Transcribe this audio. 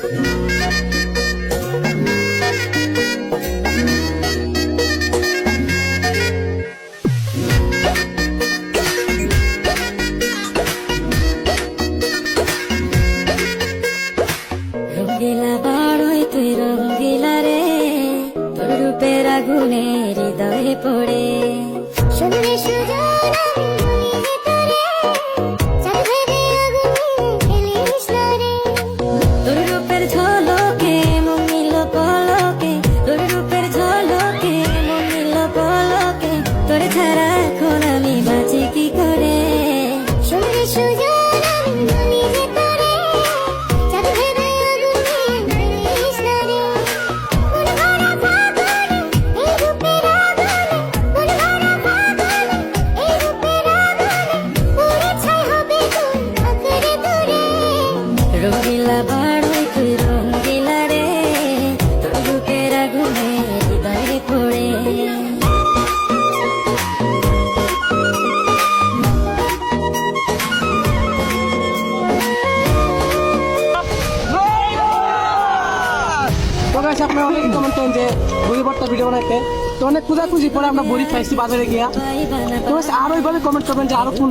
রঙ্গিলা বাড়ই তুই রঙ্গিলা রে, তোর রূপের আগুনে হৃদয়ে পড়ে শুনলে সুজন তোর রূপের ঝলকে মমিল পলকে, তোর রূপের ঝলকে মমিল পলকে, তোর ছাড়া এখন আমি বাঁচি কি করে। শুনলে সুজন রঙ্গিলা বাড়ই তুই রঙ্গিলা রে, তোর রূপের আগুনে হৃদয়ে পড়ে তো গাইস আপনারা অনেক কমেন্ট করেন যে বড়ি ভর্তা ভিডিও বানাইতে, তো অনেক খুঁজাখুঁজি পরে আমরা বড়ি পাইছি বাজারে গিয়া। তো গাইস আরো এইভাবে কমেন্ট করবেন যে আরো কোন